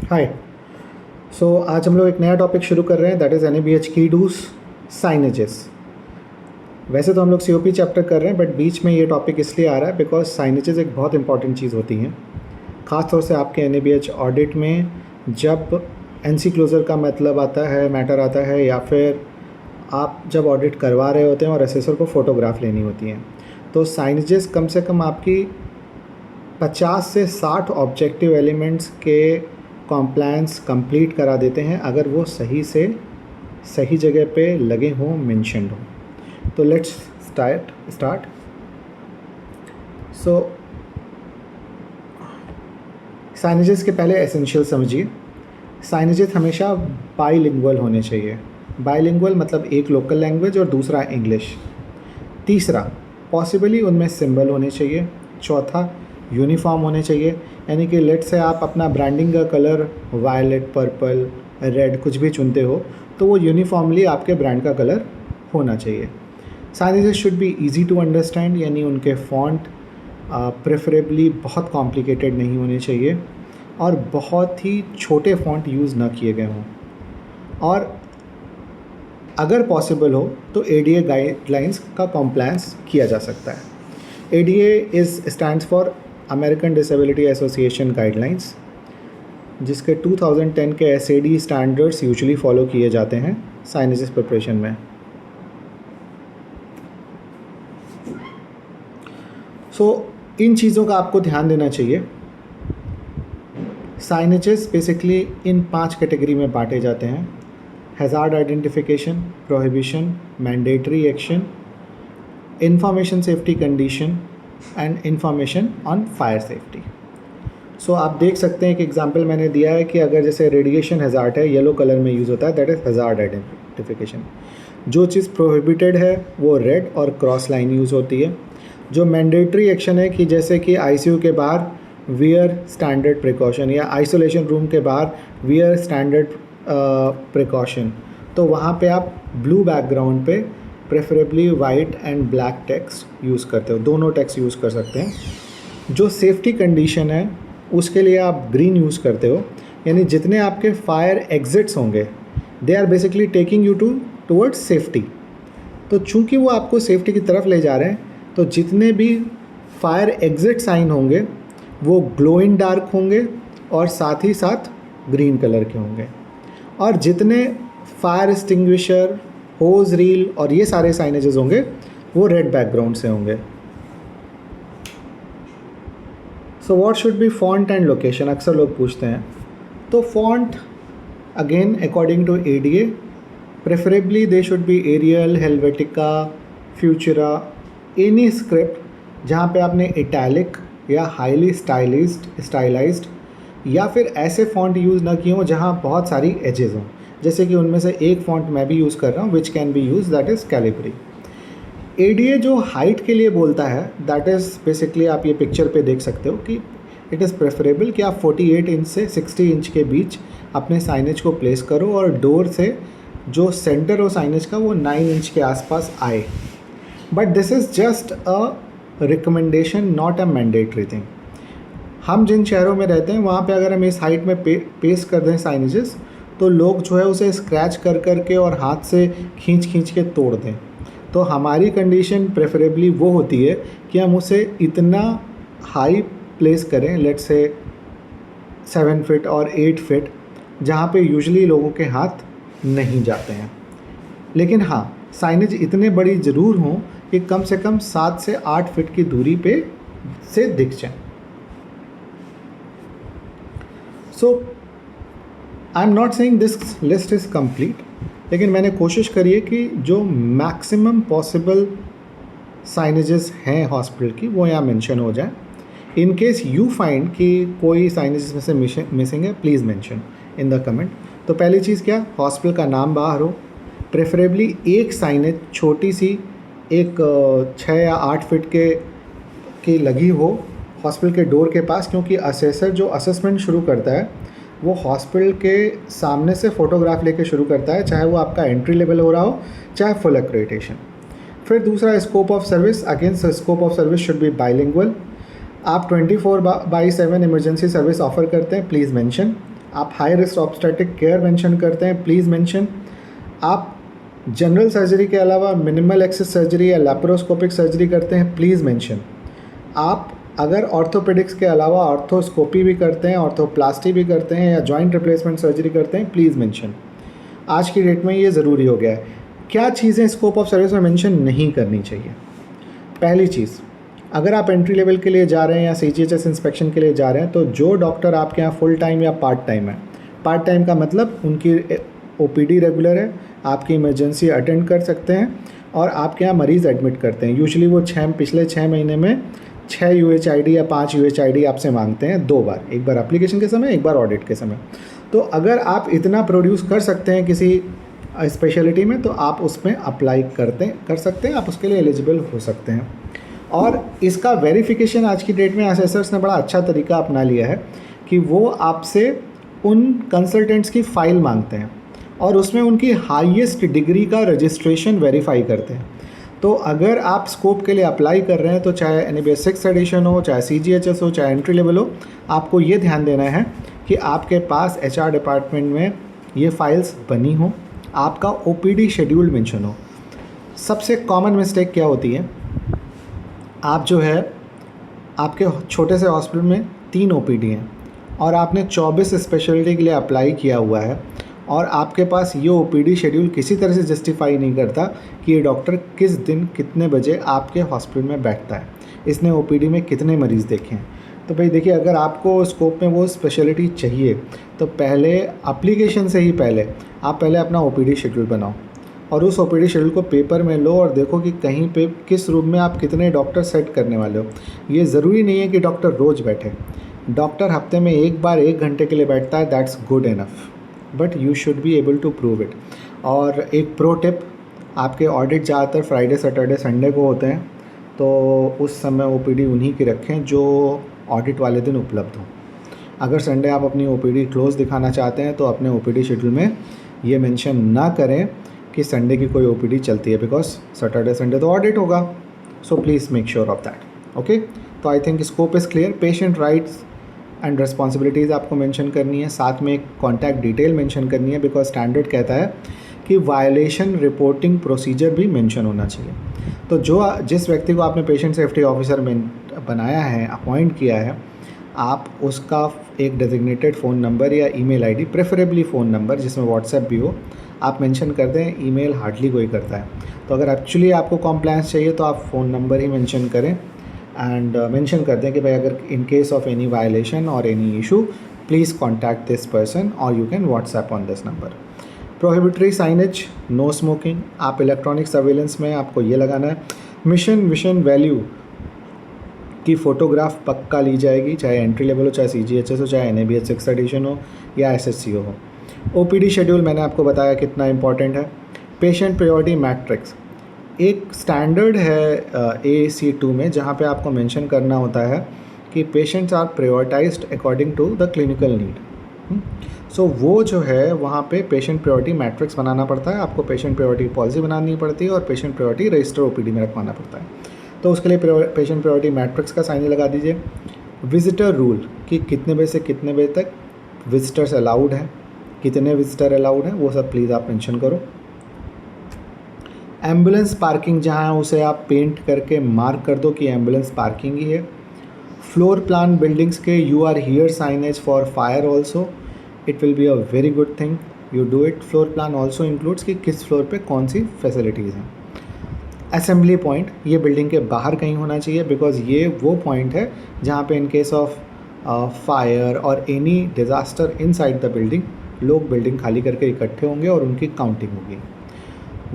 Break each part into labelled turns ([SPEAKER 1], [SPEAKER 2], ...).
[SPEAKER 1] हाय। आज हम लोग एक नया टॉपिक शुरू कर रहे हैं, दैट इज़ NABH की डूज साइनेजेस। वैसे तो हम लोग COP चैप्टर कर रहे हैं, बट बीच में ये टॉपिक इसलिए आ रहा है बिकॉज साइनेजेस एक बहुत इंपॉर्टेंट चीज़ होती हैं, ख़ासतौर से आपके NABH ऑडिट में जब NC क्लोज़र का मतलब आता है, मैटर आता है, या फिर आप जब ऑडिट करवा रहे होते हैं और असेसर को फ़ोटोग्राफ लेनी होती हैं, तो साइनेजेस कम से कम आपकी 50 से 60 ऑब्जेक्टिव एलिमेंट्स के कॉम्प्लायंस कंप्लीट करा देते हैं अगर वो सही से सही जगह पे लगे हों, मेंशन्ड हों। तो लेट्स स्टार्ट। साइनेजेस के पहले एसेंशियल समझिए। साइनेजेस हमेशा बाइलिंगुअल होने चाहिए। बाइलिंगुअल मतलब एक लोकल लैंग्वेज और दूसरा इंग्लिश। तीसरा, पॉसिबली उनमें सिंबल होने चाहिए। चौथा, यूनिफॉर्म होने चाहिए, यानी कि लेट से आप अपना ब्रांडिंग का कलर वायलेट, पर्पल, रेड कुछ भी चुनते हो तो वो यूनिफॉर्मली आपके ब्रांड का कलर होना चाहिए। Signages should be easy to understand, यानी उनके फॉन्ट प्रेफरेबली बहुत कॉम्प्लिकेटेड नहीं होने चाहिए और बहुत ही छोटे फॉन्ट यूज़ ना किए गए हों, और अगर पॉसिबल हो तो ADA गाइडलाइंस का कॉम्प्लायंस किया जा सकता है। ADA stands for American disability association guidelines, जिसके 2010 के SAD स्टैंडर्ड्स यूजुअली फॉलो किए जाते हैं साइनेजेस प्रिपरेशन में। इन चीज़ों का आपको ध्यान देना चाहिए। साइनेजेस बेसिकली इन 5 कैटेगरी में बांटे जाते हैं: hazard identification, prohibition, mandatory action, information safety condition and information on fire safety. आप देख सकते हैं कि एग्जांपल मैंने दिया है कि अगर जैसे रेडिएशन हैज़ार्ड है, येलो कलर में यूज़ होता है, दैट इज़ हैज़ार्ड आइडेंटिफिकेशन। जो चीज़ प्रोहिबिटेड है वो रेड और क्रॉस लाइन यूज़ होती है। जो मैंडेटरी एक्शन है कि जैसे कि ICU के बाहर वियर स्टैंडर्ड प्रिकॉशन, या आइसोलेशन रूम के बाहर वियर स्टैंडर्ड प्रिकॉशन, तो वहाँ पे आप ब्लू बैकग्राउंड पे preferably white and black text use करते हो, दोनों टेक्स्ट यूज़ कर सकते हैं। जो सेफ्टी कंडीशन है उसके लिए आप ग्रीन यूज़ करते हो, यानी जितने आपके फायर एग्जिट्स होंगे they are basically taking you towards safety. तो चूँकि वो आपको सेफ्टी की तरफ ले जा रहे हैं, तो जितने भी फायर एग्जिट साइन होंगे वो ग्लो इन डार्क होंगे और साथ ही साथ ग्रीन कलर के होंगे, और जितने फायर एक्सटिंग्विशर, होज रील और ये सारे साइनेजेस होंगे वो रेड बैकग्राउंड से होंगे। What should be font and location, अक्सर लोग पूछते हैं। तो font again according to ADA preferably they should be Arial, Helvetica, Futura, any script जहाँ पे आपने इटैलिक या हाईली स्टाइलाइज्ड या फिर ऐसे फॉन्ट यूज़ ना किए हों जहाँ बहुत सारी एजेस हों, जैसे कि उनमें से एक फ़ॉन्ट मैं भी यूज़ कर रहा हूँ which can be use, that is Calibri. ADA जो हाइट के लिए बोलता है दैट इज़ बेसिकली, आप ये पिक्चर पे देख सकते हो कि इट इज़ प्रेफरेबल कि आप 48 इंच से 60 इंच के बीच अपने साइनेज को प्लेस करो और डोर से जो सेंटर हो साइनेज का वो 9 इंच के आसपास आए। But this is just a recommendation, not a mandatory thing. हम जिन शहरों में रहते हैं वहाँ पे अगर हम इस हाइट में पेस्ट कर दें साइनेजेस, तो लोग जो है उसे स्क्रैच कर के और हाथ से खींच के तोड़ दें। तो हमारी कंडीशन प्रेफरेबली वो होती है कि हम उसे इतना हाई प्लेस करें, लेट्स से 7 फीट और 8 फीट, जहाँ पे यूजुअली लोगों के हाथ नहीं जाते हैं। लेकिन हाँ, साइनेज इतने बड़ी ज़रूर हों कि कम से कम 7 से 8 फीट की दूरी पे से दिख जाएं। I am not saying this list is complete, लेकिन मैंने कोशिश करी है कि जो मैक्सिमम पॉसिबल साइनेजेस हैं हॉस्पिटल की वो यहाँ मेंशन हो जाए। इन केस यू फाइंड कि कोई साइनेजेस में से मिसिंग है, please mention in the comment. तो पहली चीज़ क्या, हॉस्पिटल का नाम बाहर हो, प्रेफरेबली एक साइनेज छोटी सी, एक 6 या 8 फीट की लगी हो हॉस्पिटल के डोर के पास, क्योंकि असेसर जो असेसमेंट शुरू करता है वो हॉस्पिटल के सामने से फ़ोटोग्राफ लेके शुरू करता है, चाहे वो आपका एंट्री लेवल हो रहा हो चाहे फुल एक्रेडिटेशन। फिर दूसरा, scope of service. Again scope of service should be bilingual. आप 24/7 इमरजेंसी सर्विस ऑफ़र करते हैं, प्लीज़ मेंशन। आप high risk obstetric care mention करते हैं, प्लीज़ मेंशन। आप जनरल सर्जरी के अलावा मिनिमल एक्सेस सर्जरी या लैप्रोस्कोपिक सर्जरी करते हैं, प्लीज़ मेंशन। आप अगर ऑर्थोपेडिक्स के अलावा ऑर्थोस्कोपी भी करते हैं, ऑर्थोप्लास्टी भी करते हैं या जॉइंट रिप्लेसमेंट सर्जरी करते हैं, प्लीज़ मेंशन। आज की डेट में ये ज़रूरी हो गया है। क्या चीज़ें स्कोप ऑफ सर्विस में मेंशन नहीं करनी चाहिए? पहली चीज़, अगर आप एंट्री लेवल के लिए जा रहे हैं या CGHS इंस्पेक्शन के लिए जा रहे हैं, तो जो डॉक्टर आपके यहाँ फुल टाइम या पार्ट टाइम है, पार्ट टाइम का मतलब उनकी OPD रेगुलर है, आपकी इमरजेंसी अटेंड कर सकते हैं और आपके यहाँ मरीज़ एडमिट करते हैं। यूजुअली वो पिछले 6 महीने में 6 UHID या 5 UHID आपसे मांगते हैं 2 बार, एक बार एप्लीकेशन के समय, एक बार ऑडिट के समय। तो अगर आप इतना प्रोड्यूस कर सकते हैं किसी स्पेशलिटी में, तो आप उसमें अप्लाई कर सकते हैं, आप उसके लिए एलिजिबल हो सकते हैं। और इसका वेरिफिकेशन आज की डेट में असेसर्स ने बड़ा अच्छा तरीका अपना लिया है कि वो आपसे उन कंसल्टेंट्स की फ़ाइल मांगते हैं और उसमें उनकी हाईएस्ट डिग्री का रजिस्ट्रेशन वेरीफाई करते हैं। तो अगर आप स्कोप के लिए अप्लाई कर रहे हैं, तो चाहे NABS 6th एडिशन हो, चाहे CGHS हो, चाहे एंट्री लेवल हो, आपको ये ध्यान देना है कि आपके पास HR डिपार्टमेंट में ये फाइल्स बनी हो, आपका OPD शेड्यूल मेंशन हो। सबसे कॉमन मिस्टेक क्या होती है, आप जो है आपके छोटे से हॉस्पिटल में 3 OPD हैं और आपने 24 स्पेशलिटी के लिए अप्लाई किया हुआ है और आपके पास ये OPD शेड्यूल किसी तरह से जस्टिफाई नहीं करता कि ये डॉक्टर किस दिन कितने बजे आपके हॉस्पिटल में बैठता है, इसने OPD में कितने मरीज़ देखे हैं। तो भाई देखिए, अगर आपको स्कोप में वो स्पेशलिटी चाहिए तो पहले एप्लीकेशन से ही पहले आप अपना OPD शेड्यूल बनाओ और उस OPD शेड्यूल को पेपर में लो और देखो कि कहीं पे किस रूम में आप कितने डॉक्टर सेट करने वाले हो। ये ज़रूरी नहीं है कि डॉक्टर रोज़ बैठे, डॉक्टर हफ्ते में एक बार 1 घंटे के लिए बैठता है, that's good enough, but you should be able to prove it. और एक प्रो टिप, आपके ऑडिट ज़्यादातर फ्राइडे सैटरडे संडे को होते हैं, तो उस समय OPD उन्हीं की रखें जो ऑडिट वाले दिन उपलब्ध हों। अगर संडे आप अपनी OPD क्लोज दिखाना चाहते हैं तो अपने OPD शेड्यूल में ये मेंशन ना करें कि संडे की कोई OPD चलती है, बिकॉज सैटरडे संडे तो ऑडिट होगा। So please make sure of that. Okay, तो I think scope is clear. Patient rights and responsibilities आपको मेंशन करनी है, साथ में एक कॉन्टैक्ट डिटेल मेंशन करनी है, बिकॉज स्टैंडर्ड कहता है कि वायलेशन रिपोर्टिंग प्रोसीजर भी मेंशन होना चाहिए। तो जिस व्यक्ति को आपने पेशेंट सेफ्टी ऑफिसर बनाया है, अपॉइंट किया है, आप उसका एक डेजिग्नेटेड फ़ोन नंबर या email ID, preferably phone number जिसमें व्हाट्सएप भी हो, आप मेंशन कर दें। ईमेल हार्डली कोई करता है, तो अगर एक्चुअली आपको कॉम्प्लायंस चाहिए तो आप फ़ोन नंबर ही मेंशन करें एंड मेंशन कर दें कि भाई अगर in case of any violation और any issue please contact this person और you can WhatsApp on this number. Prohibitory signage, no smoking. आप इलेक्ट्रॉनिक सर्वेलेंस में आपको ये लगाना है, मिशन विशन वैल्यू की फ़ोटोग्राफ पक्का ली जाएगी, चाहे एंट्री लेवल हो, चाहे CGHS हो, चाहे NABS 6th एडिशन हो या SHCO हो। OPD शेड्यूल मैंने आपको बताया कितना इंपॉर्टेंट है। पेशेंट प्रायोरिटी मैट्रिक्स एक स्टैंडर्ड है AAC2 में, जहाँ पे आपको मेंशन करना होता है कि patients are prioritised according to the clinical need. So वो जो है वहाँ पे पेशेंट प्रायोरिटी मैट्रिक्स बनाना पड़ता है, आपको पेशेंट प्रायोरिटी पॉलिसी बनानी पड़ती है और पेशेंट प्रायोरिटी रजिस्टर OPD में रखवाना पड़ता है। तो उसके लिए पेशेंट प्रायोरिटी मैट्रिक्स का साइन लगा दीजिए। विजिटर रूल कि कितने बजे से कितने बजे तक विजिटर्स अलाउड हैं, कितने विजिटर अलाउड हैं, वो सब प्लीज़ आप मेंशन करो। एम्बुलेंस पार्किंग जहाँ है उसे आप पेंट करके मार्क कर दो कि एम्बुलेंस पार्किंग ही है। फ्लोर प्लान बिल्डिंग्स के you are here signage for fire also, it will be a very good thing you do it. Floor plan also includes कि किस फ्लोर पे कौन सी फैसिलिटीज़ हैं। असेंबली पॉइंट ये बिल्डिंग के बाहर कहीं होना चाहिए, बिकॉज ये वो पॉइंट है जहाँ पे इन केस ऑफ फायर और any disaster inside the building लोग बिल्डिंग खाली करके इकट्ठे होंगे और उनकी काउंटिंग होगी।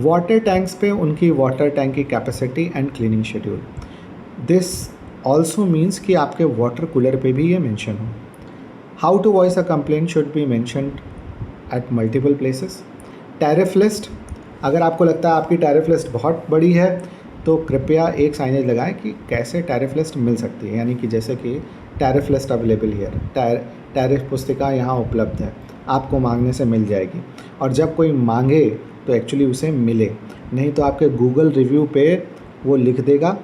[SPEAKER 1] वाटर टैंक्स पे उनकी वाटर टैंक की capacity and cleaning schedule, this also means कि आपके वाटर कूलर पे भी ये मेंशन हो। How to voice a complaint should be mentioned at multiple places. Tariff list, अगर आपको लगता है आपकी टैरिफ लिस्ट बहुत बड़ी है तो कृपया एक साइनेज लगाएं कि कैसे टैरिफ लिस्ट मिल सकती है, यानी कि जैसे कि tariff list available here, tariff पुस्तिका यहाँ उपलब्ध है, आपको मांगने से मिल जाएगी। और जब कोई मांगे तो एक्चुअली उसे मिले, नहीं तो आपके गूगल रिव्यू पे वो लिख देगा।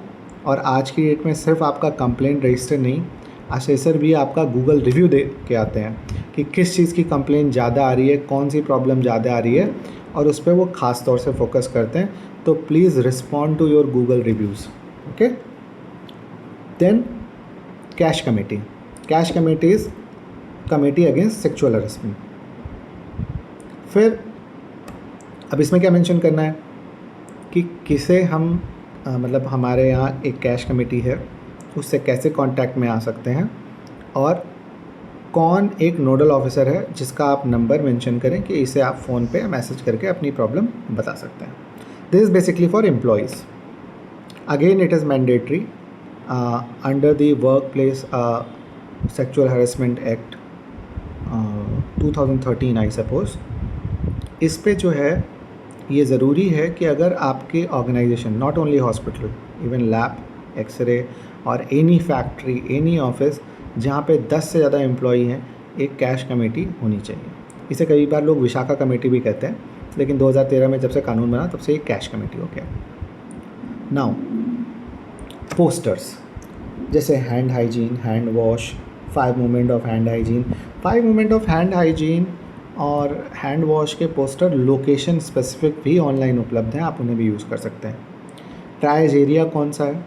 [SPEAKER 1] और आज की डेट में सिर्फ आपका कंप्लेंट रजिस्टर नहीं, असेसर भी आपका गूगल रिव्यू दे के आते हैं कि किस चीज़ की कंप्लेंट ज़्यादा आ रही है, कौन सी प्रॉब्लम ज़्यादा आ रही है, और उस पर वो ख़ास तौर से फोकस करते हैं. तो please respond to your Google reviews. Okay. Then cash committee. Cash committee is committee against sexual harassment. फिर अब इसमें क्या मेंशन करना है कि किसे हम मतलब हमारे यहाँ एक कैश कमेटी है, उससे कैसे कांटेक्ट में आ सकते हैं, और कौन एक नोडल ऑफिसर है जिसका आप नंबर मेंशन करें कि इसे आप फ़ोन पे मैसेज करके अपनी प्रॉब्लम बता सकते हैं. This is basically for employees. Again it is mandatory under the work place sexual harassment act 2013 I suppose. इस पे जो है ये ज़रूरी है कि अगर आपके organisation, not only hospital, even lab, x-ray और एनी फैक्ट्री, एनी ऑफिस जहाँ पे 10 से ज़्यादा एम्प्लॉई हैं, एक कैश कमेटी होनी चाहिए. इसे कई बार लोग विशाखा कमेटी भी कहते हैं, लेकिन 2013 में जब से कानून बना तब से ये कैश कमेटी हो गया. नाउ पोस्टर्स जैसे hand hygiene, hand wash, 5 movement of hand hygiene. 5 movement of hand hygiene और हैंड वॉश के पोस्टर लोकेशन स्पेसिफिक भी ऑनलाइन उपलब्ध हैं, आप उन्हें भी यूज़ कर सकते हैं. ट्रायज एरिया कौन सा है?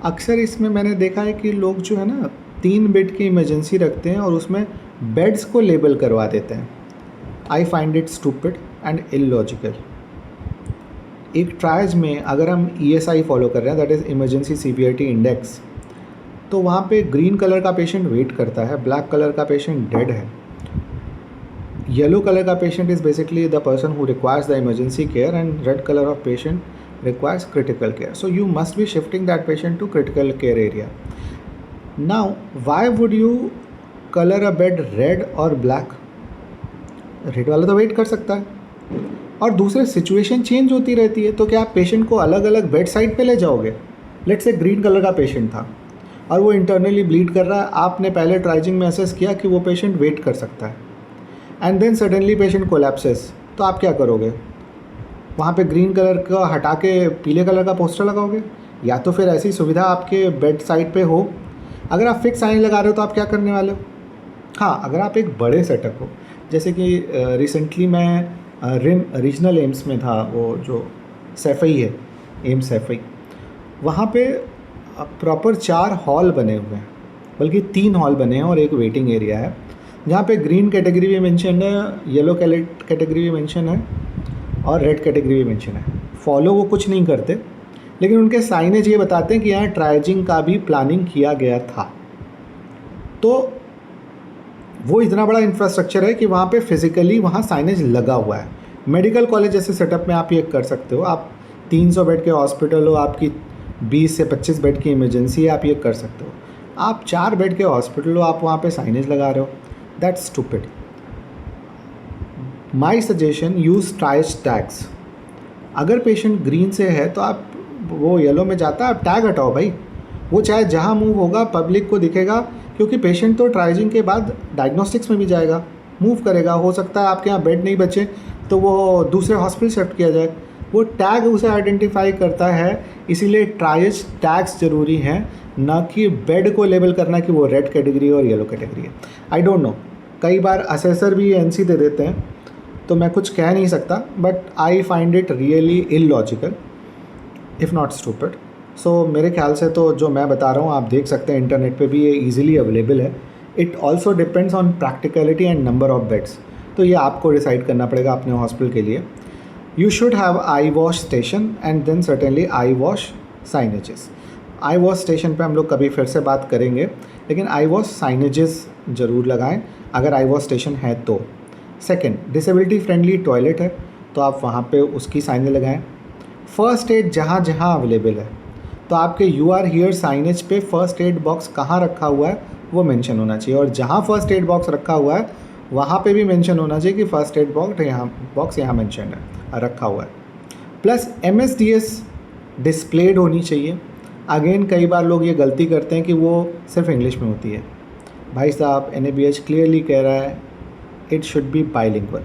[SPEAKER 1] अक्सर इसमें मैंने देखा है कि लोग जो है ना 3 बेड की इमरजेंसी रखते हैं और उसमें बेड्स को लेबल करवा देते हैं. आई find it stupid and illogical. एक ट्रायज में अगर हम ESI फॉलो कर रहे हैं, that is emergency severity index, तो वहाँ पे ग्रीन कलर का पेशेंट वेट करता है, ब्लैक कलर का पेशेंट डेड है, येलो कलर का patient is basically the person who requires the emergency care, and red colour of patient requires critical care. So you must be shifting that patient to critical care area. Now, why would you color a bed red or black? Red वाला तो wait कर सकता है, और दूसरे situation change होती रहती है, तो क्या आप पेशेंट को अलग अलग बेड साइड पे ले जाओगे? लेट्स से ग्रीन कलर का पेशेंट था और वो इंटरनली ब्लीड कर रहा है, आपने पहले ट्राइजिंग में असेस किया कि वो पेशेंट वेट कर सकता है, and then suddenly patient collapses, तो आप क्या करोगे? वहाँ पे ग्रीन कलर का हटा के पीले कलर का पोस्टर लगाओगे, या तो फिर ऐसी सुविधा आपके बेड साइड पे हो. अगर आप फिक्स साइन लगा रहे हो तो आप क्या करने वाले हो? हाँ, अगर आप एक बड़े सेटअप हो, जैसे कि रिसेंटली मैं रीजनल एम्स में था, वो जो सैफई है, एम्स सैफई, वहाँ पे प्रॉपर 4 हॉल बने हुए हैं, बल्कि 3 हॉल बने हैं और एक वेटिंग एरिया है, जहाँ पे ग्रीन कैटेगरी भी मेंशन है, येलो कैटेगरी भी मेंशन है और रेड कैटेगरी भी मेंशन है. फॉलो वो कुछ नहीं करते, लेकिन उनके साइनेज ये बताते हैं कि यहाँ ट्राइजिंग का भी प्लानिंग किया गया था. तो वो इतना बड़ा इंफ्रास्ट्रक्चर है कि वहाँ पे फिज़िकली वहाँ साइनेज लगा हुआ है. मेडिकल कॉलेज जैसे सेटअप में आप ये कर सकते हो. आप 300 बेड के हॉस्पिटल हो, आपकी 20 से 25 बेड की इमरजेंसी है, आप ये कर सकते हो. आप 4 बेड के हॉस्पिटल हो, आप वहाँ पे साइनेज लगा रहे हो, that's stupid. My suggestion, use tries tags. अगर पेशेंट ग्रीन से है तो आप, वो येलो में जाता है, आप टैग हटाओ भाई. वो चाहे जहाँ मूव होगा पब्लिक को दिखेगा, क्योंकि पेशेंट तो ट्राइजिंग के बाद डायग्नोस्टिक्स में भी जाएगा, मूव करेगा. हो सकता है आपके यहाँ बेड नहीं बचे तो वो दूसरे हॉस्पिटल शिफ्ट किया जाए. वो टैग उसे आइडेंटिफाई करता है, इसीलिए ट्राइज टैग्स ज़रूरी हैं, ना कि बेड को लेबल करना कि वो रेड कैटेगरी और येलो कैटेगरी है. आई डोंट नो, कई बार असेसर भी NC दे देते हैं, तो मैं कुछ कह नहीं सकता, but I find it really illogical if not stupid. So मेरे ख्याल से तो जो मैं बता रहा हूँ आप देख सकते हैं, इंटरनेट पे भी ये ईजिली अवेलेबल है. It also depends on practicality and number of beds, तो ये आपको डिसाइड करना पड़ेगा अपने हॉस्पिटल के लिए. You should have eye wash station and then certainly eye wash signages. Eye wash station पे हम लोग कभी फिर से बात करेंगे, लेकिन आई वॉश साइनेजेस ज़रूर लगाएं अगर आई वॉश स्टेशन है तो. सेकेंड, डिसेबिलिटी फ्रेंडली टॉयलेट है तो आप वहाँ पे उसकी साइनेज लगाएं. फ़र्स्ट एड जहाँ जहाँ अवेलेबल है, तो आपके यू आर हियर साइनेज पे फ़र्स्ट एड बॉक्स कहाँ रखा हुआ है वो मेंशन होना चाहिए, और जहाँ फ़र्स्ट एड बॉक्स रखा हुआ है वहाँ पे भी मेंशन होना चाहिए कि फ़र्स्ट एड बॉक्स यहाँ मेंशन है, रखा हुआ है. प्लस MSDS डिस्प्लेड होनी चाहिए. अगेन कई बार लोग ये गलती करते हैं कि वो सिर्फ इंग्लिश में होती है. भाई साहब, NABH क्लियरली कह रहा है इट शुड बी बाइलिंगुअल.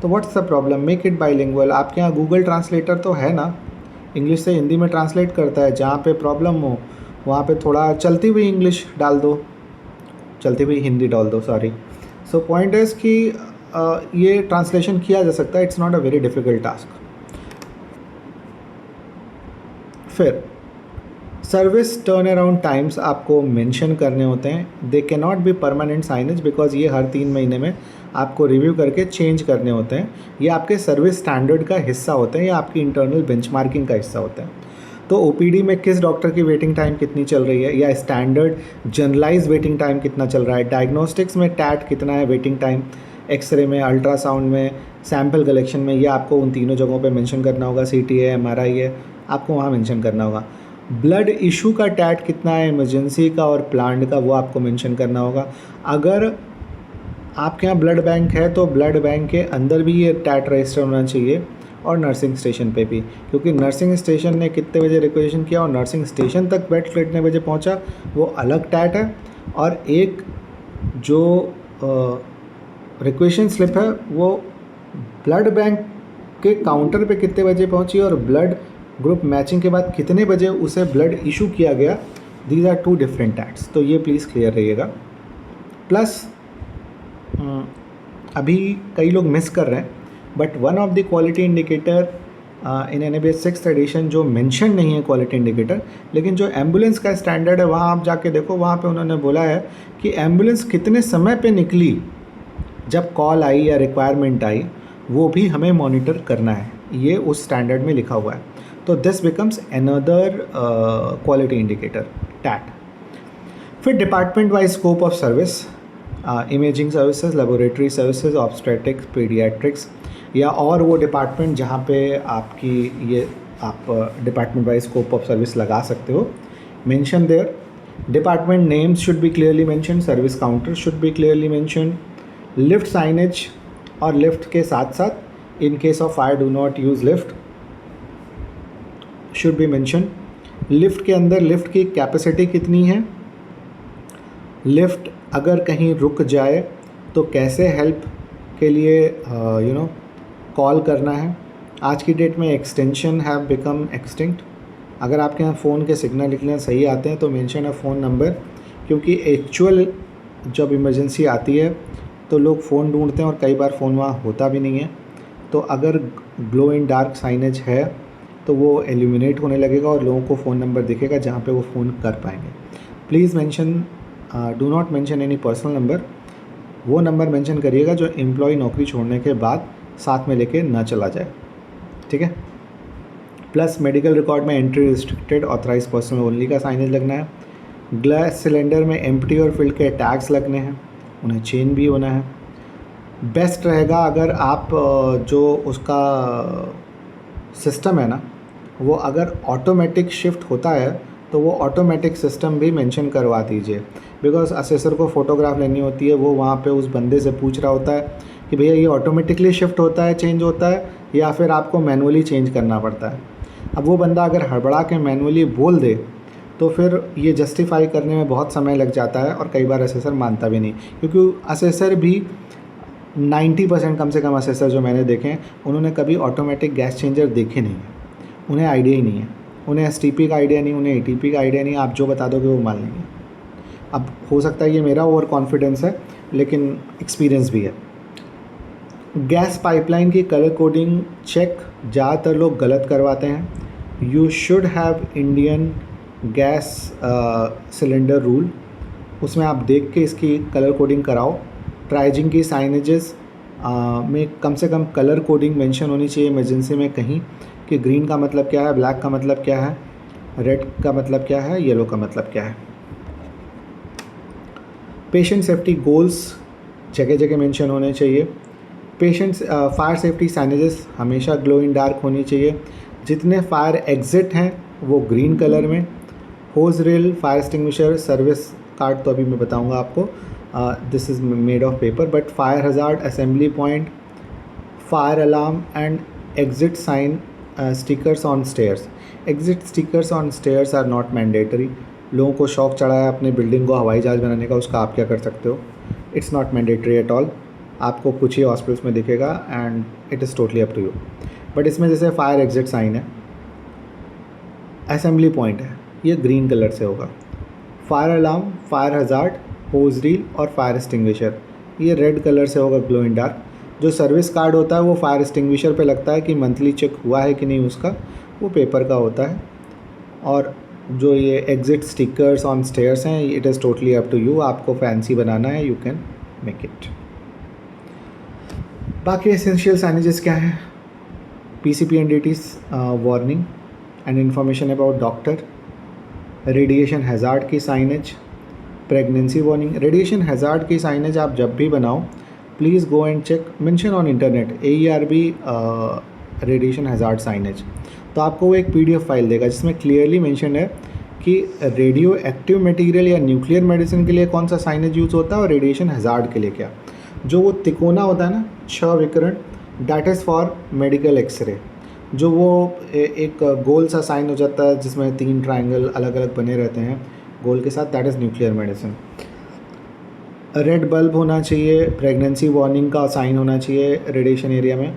[SPEAKER 1] तो what's the problem, make it bilingual. आपके यहाँ गूगल ट्रांसलेटर तो है ना, इंग्लिश से हिंदी में ट्रांसलेट करता है. जहाँ पे प्रॉब्लम हो वहाँ पे थोड़ा चलती हुई इंग्लिश डाल दो, चलती हुई हिंदी डाल दो, सॉरी। सो पॉइंट इज़ कि ये ट्रांसलेशन किया जा सकता है, it's not a very difficult task. फिर सर्विस टर्न अराउंड टाइम्स आपको मेंशन करने होते हैं। They can not be permanent signage because ये हर 3 महीने में आपको रिव्यू करके चेंज करने होते हैं। ये आपके सर्विस स्टैंडर्ड का हिस्सा होते हैं या आपकी इंटरनल बेंचमार्किंग का हिस्सा होते हैं। तो ओपीडी में किस डॉक्टर की वेटिंग टाइम कितनी चल रही है, या स्टैंडर्ड जनरलाइज वेटिंग टाइम कितना चल रहा है, डायग्नोस्टिक्स में टैट कितना है वेटिंग टाइम, एक्सरे में, अल्ट्रासाउंड में, सैम्पल कलेक्शन में, ये आपको उन तीनों जगहों पे मेंशन करना होगा। सीटी है, एमआरआई है, आपको वहाँ मेंशन करना होगा। ब्लड इशू का टैट कितना है, इमरजेंसी का और प्लान्ड का, वो आपको मेंशन करना होगा। अगर आपके यहाँ ब्लड बैंक है तो ब्लड बैंक के अंदर भी ये टैट रजिस्टर होना चाहिए, और नर्सिंग स्टेशन पे भी, क्योंकि नर्सिंग स्टेशन ने कितने बजे रिक्वेशन किया और नर्सिंग स्टेशन तक बेड कितने बजे पहुँचा, वो अलग टैट है। और एक जो रिक्वेशन स्लिप है वो ब्लड बैंक के काउंटर पे कितने बजे पहुंची और ब्लड ग्रुप मैचिंग के बाद कितने बजे उसे ब्लड इशू किया गया, दीज आर 2 डिफरेंट टैट्स। तो ये प्लीज़ क्लियर रहिएगा। प्लस अभी कई लोग मिस कर रहे हैं, but one of the quality indicator in NABH 6th edition जो मेंशन नहीं है क्वालिटी इंडिकेटर, लेकिन जो एम्बुलेंस का स्टैंडर्ड है वहाँ आप जाके देखो, वहाँ पे उन्होंने बोला है कि एम्बुलेंस कितने समय पे निकली जब कॉल आई या रिक्वायरमेंट आई, वो भी हमें मॉनिटर करना है, ये उस स्टैंडर्ड में लिखा हुआ है। तो this becomes another quality indicator, that. फिर department wise scope of service, imaging services, laboratory services, obstetrics, pediatrics, या और वो डिपार्टमेंट जहाँ पे आपकी ये आप department wise scope of service लगा सकते हो, mention there. Department names should be clearly mention, service counter should be clearly mention, lift signage, और लिफ्ट के साथ साथ in case of fire do not use lift should be mention. Lift के अंदर lift की कैपेसिटी कितनी है, lift अगर कहीं रुक जाए तो कैसे हेल्प के लिए कॉल करना है। आज की डेट में एक्सटेंशन हैव बिकम एक्सटिंक्ट। अगर आपके यहाँ फ़ोन के सिग्नल निकलने सही आते हैं तो मेंशन अ फ़ोन नंबर, क्योंकि एक्चुअल जब इमरजेंसी आती है तो लोग फ़ोन ढूंढते हैं और कई बार फ़ोन वहाँ होता भी नहीं है। तो अगर ग्लो इन डार्क साइनेज है तो वो एल्यूमिनेट होने लगेगा और लोगों को फ़ोन नंबर दिखेगा जहाँ पे वो फ़ोन कर पाएंगे। Please mention, do not mention any personal number. वो नंबर मेंशन करिएगा जो एम्प्लॉय नौकरी छोड़ने के बाद साथ में लेके ना चला जाए, ठीक है। प्लस मेडिकल रिकॉर्ड में entry restricted, authorise person only का साइनेज लगना है। गैस सिलेंडर में एम्प्टी और फिल्ड के टैग्स लगने हैं, उन्हें चेंज भी होना है। बेस्ट रहेगा अगर आप जो उसका सिस्टम है ना, वो अगर ऑटोमेटिक शिफ्ट होता है तो वो ऑटोमेटिक सिस्टम भी मेंशन करवा दीजिए, बिकॉज असेसर को फ़ोटोग्राफ लेनी होती है, वो वहाँ पे उस बंदे से पूछ रहा होता है कि भैया ये ऑटोमेटिकली शिफ्ट होता है, चेंज होता है, या फिर आपको मैनुअली चेंज करना पड़ता है। अब वो बंदा अगर हड़बड़ा के मैनुअली बोल दे तो फिर ये जस्टिफाई करने में बहुत समय लग जाता है और कई बार असेसर मानता भी नहीं, क्योंकि असेसर भी 90% कम से कम असेसर जो मैंने देखे हैं उन्होंने कभी ऑटोमेटिक गैस चेंजर देखे नहीं हैं, उन्हें आइडिया ही नहीं है, उन्हें STP का आइडिया नहीं, उन्हें ATP का आइडिया नहीं। आप जो बता दोगे वो मान लेंगे। अब हो सकता है ये मेरा ओवर कॉन्फिडेंस है, लेकिन एक्सपीरियंस भी है। गैस पाइपलाइन की कलर कोडिंग चेक ज़्यादातर लोग गलत करवाते हैं। You should have Indian gas cylinder rule, उसमें आप देख के इसकी कलर कोडिंग कराओ। ट्राइजिंग की साइनेजेस में कम से कम कलर कोडिंग मेंशन होनी चाहिए इमरजेंसी में कहीं, कि ग्रीन का मतलब क्या है, ब्लैक का मतलब क्या है, रेड का मतलब क्या है, येलो का मतलब क्या है। पेशेंट सेफ्टी गोल्स जगह जगह मेंशन होने चाहिए। पेशेंट्स फायर सेफ्टी साइनेजेस हमेशा ग्लो इन डार्क होनी चाहिए। जितने फायर एग्जिट हैं वो ग्रीन कलर में। Hose reel, fire extinguisher, service card तो अभी मैं बताऊंगा आपको, this is made of paper, but fire hazard, assembly point, fire alarm and exit sign stickers on stairs. Exit stickers on stairs are not mandatory. लोगों को शौक चढ़ा है अपनी बिल्डिंग को हवाई जहाज़ बनाने का, उसका आप क्या कर सकते हो, it's not mandatory at all. आपको कुछ ही हॉस्पिटल्स में दिखेगा and it is totally up to you. But इसमें जैसे फायर एग्जिट साइन है, असेंबली पॉइंट है, ये ग्रीन कलर से होगा। Fire alarm, fire hazard hose reel और फायर एक्सटिंग्विशर। ये रेड कलर से होगा, ग्लो इन डार्क। जो सर्विस कार्ड होता है वो फायर एक्सटिंग्विशर पे लगता है कि मंथली चेक हुआ है कि नहीं उसका, वो पेपर का होता है। और जो ये एग्जिट स्टिकर्स ऑन स्टेयर्स हैं, it is totally up to you, आपको फैंसी बनाना है, यू कैन मेक इट। बाकी एसेंशियल साइनेजेस क्या है? PCPNDT's warning and information about doctor, radiation hazard की signage, pregnancy warning. Radiation hazard की साइनेज आप जब भी बनाओ, please go and check, mention on internet AERB radiation hazard signage. तो आपको वो एक PDF फाइल देगा जिसमें क्लियरली मेंशन है कि रेडियो एक्टिव मटेरियल या न्यूक्लियर मेडिसिन के लिए कौन सा साइनेज यूज़ होता है और रेडिएशन हैज़ार्ड के लिए क्या। जो वो तिकोना होता है ना, 6 विकर्ण, that is for medical xray. जो वो एक गोल सा साइन हो जाता है जिसमें 3 ट्रायंगल अलग अलग बने रहते हैं गोल के साथ, that is nuclear medicine. Red bulb होना चाहिए, प्रेगनेंसी वार्निंग का साइन होना चाहिए रेडिएशन एरिया में।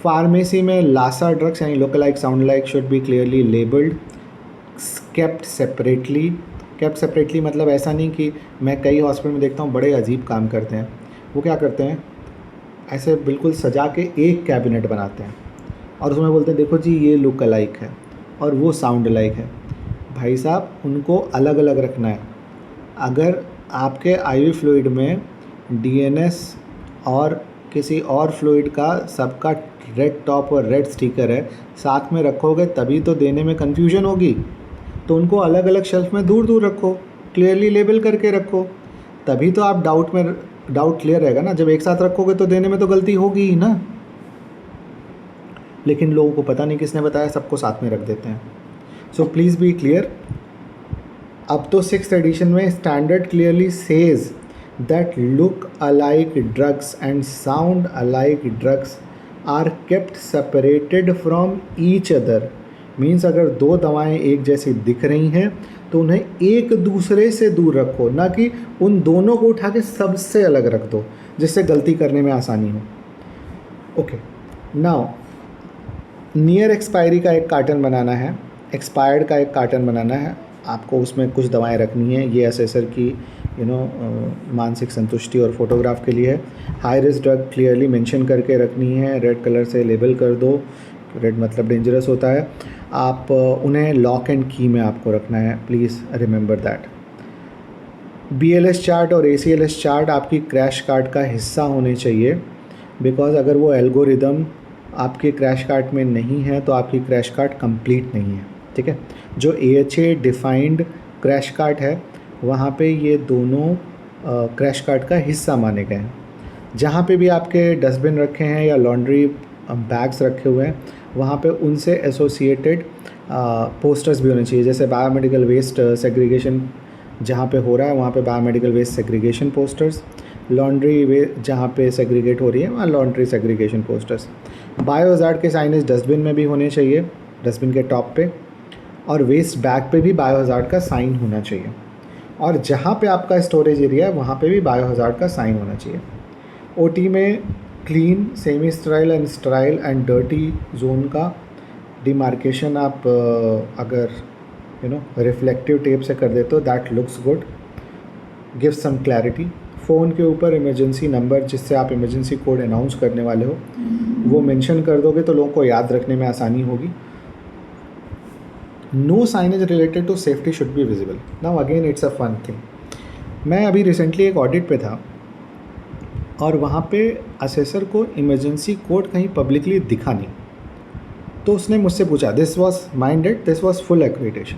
[SPEAKER 1] फार्मेसी में लासा ड्रग्स यानी lookalike sound like should be clearly labelled, kept separately. Kept separately मतलब ऐसा नहीं कि मैं कई हॉस्पिटल में देखता हूँ बड़े अजीब काम करते हैं, वो क्या करते हैं, ऐसे बिल्कुल सजा के एक कैबिनेट बनाते हैं और उसमें बोलते हैं देखो जी ये लुक अलाइक है और वो साउंड अलाइक है। भाई साहब, उनको अलग अलग रखना है। अगर आपके IV फ्लूइड में DNS और किसी और फ्लूइड का सबका रेड टॉप और रेड स्टिकर है, साथ में रखोगे तभी तो देने में कन्फ्यूजन होगी। तो उनको अलग अलग शेल्फ में दूर दूर रखो, क्लियरली लेबल करके रखो, तभी तो आप डाउट क्लियर रहेगा ना। जब एक साथ रखोगे तो देने में तो गलती होगी ही ना। लेकिन लोगों को पता नहीं किसने बताया, सबको साथ में रख देते हैं। So please be clear. अब तो 6th एडिशन में standard clearly says that look alike drugs and sound alike drugs are kept separated from each other. Means अगर 2 दवाएं एक जैसी दिख रही हैं तो उन्हें एक दूसरे से दूर रखो, ना कि उन दोनों को उठा के सबसे अलग रख दो जिससे गलती करने में आसानी हो। ओके, नाउ नियर एक्सपायरी का एक कार्टन बनाना है, एक्सपायर्ड का एक कार्टन बनाना है। आपको उसमें कुछ दवाएं रखनी है। ये असेसर की मानसिक संतुष्टि और फोटोग्राफ के लिए है। High risk drug clearly mention करके रखनी है, रेड कलर से लेबल कर दो, रेड मतलब डेंजरस होता है। आप उन्हें लॉक एंड की में आपको रखना है, please remember that. BLS chart और ACLS चार्ट आपकी क्रैश कार्ड का हिस्सा होने चाहिए, बिकॉज अगर वो एल्गोरिदम आपके क्रैश कार्ड में नहीं है तो आपकी क्रैश कार्ड कंप्लीट नहीं है। ठीक है, जो AHA डिफाइंड क्रैश कार्ड है वहाँ पे ये दोनों क्रैश कार्ड का हिस्सा माने गए हैं। जहाँ पे भी आपके डस्टबिन रखे हैं या लॉन्ड्री बैग्स रखे हुए हैं वहाँ पे उनसे एसोसिएटेड पोस्टर्स भी होने चाहिए। जैसे बायोमेडिकल वेस्ट सेग्रीगेशन जहाँ पे हो रहा है वहाँ पे biomedical waste segregation posters, laundry वे जहाँ पे सेग्रीगेट हो रही है वहाँ लॉन्ड्री सेग्रीगेशन पोस्टर्स। बायोहजार्ड के साइनेज डस्टबिन में भी होने चाहिए, डस्टबिन के टॉप पे, और वेस्ट बैग पे भी बायोहजार्ड का साइन होना चाहिए। और जहाँ पे आपका स्टोरेज एरिया है वहाँ पे भी बायोहजार्ड का साइन होना चाहिए। OT में clean, semi sterile and sterile and dirty zone का डिमार्केशन आप अगर रिफ्लेक्टिव टेप से कर देते हो, that looks good, give some clarity. Phone के ऊपर इमरजेंसी नंबर जिससे आप इमरजेंसी कोड अनाउंस करने वाले हो वो मेंशन कर दोगे तो लोगों को याद रखने में आसानी होगी। No signage related to safety should be visible. Now again it's a fun thing. मैं अभी रिसेंटली एक ऑडिट पे था और वहाँ पे असेसर को इमरजेंसी कोड कहीं पब्लिकली दिखा नहीं, तो उसने मुझसे पूछा, this was minded, this was full accreditation,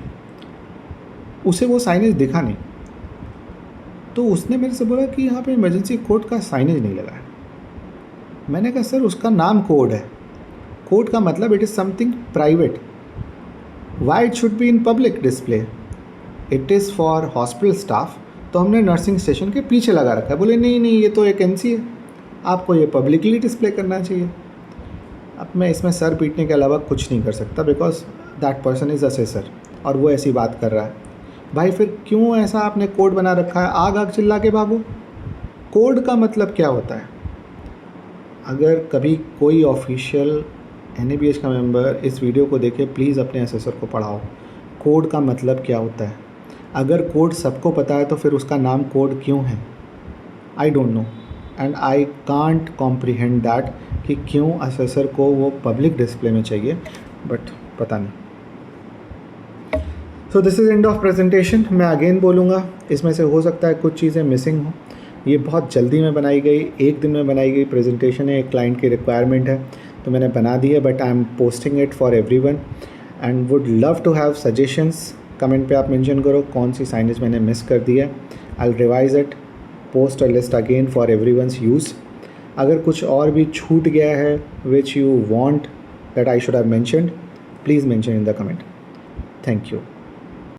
[SPEAKER 1] उसे वो साइनेज दिखा नहीं, तो उसने मेरे से बोला कि यहाँ पे इमरजेंसी कोड का साइनेज नहीं लगा है। मैंने कहा सर उसका नाम कोड है, कोड का मतलब it is something private, why it should be in public display, it is for hospital staff, तो हमने नर्सिंग स्टेशन के पीछे लगा रखा है। बोले नहीं ये तो एक NC है, आपको ये पब्लिकली डिस्प्ले करना चाहिए। अब मैं इसमें सर पीटने के अलावा कुछ नहीं कर सकता, because that person is assessor और वो ऐसी बात कर रहा है। भाई फिर क्यों ऐसा आपने कोड बना रखा है, आग आग चिल्ला के भागो। कोड का मतलब क्या होता है? अगर कभी कोई ऑफिशियल NABH का मेंबर इस वीडियो को देखे, प्लीज़ अपने असेसर को पढ़ाओ कोड का मतलब क्या होता है। अगर कोड सबको पता है तो फिर उसका नाम कोड क्यों है? I don't know and I can't comprehend that कि क्यों असेसर को वो पब्लिक डिस्प्ले में चाहिए, बट पता नहीं। So this is end of presentation. मैं अगेन बोलूँगा, इसमें से हो सकता है कुछ चीज़ें मिसिंग हो। ये बहुत जल्दी में बनाई गई, एक दिन में बनाई गई प्रेजेंटेशन है, एक क्लाइंट की रिक्वायरमेंट है तो मैंने बना दी है, but I am posting it for everyone and would love to have suggestions. Comment पे आप मेंशन करो कौन सी साइनेज मैंने मिस कर दी है। I will revise it, post a list again for everyone's use. अगर कुछ और भी छूट गया है which you want that I should have mentioned, please mention in the comment. Thank you.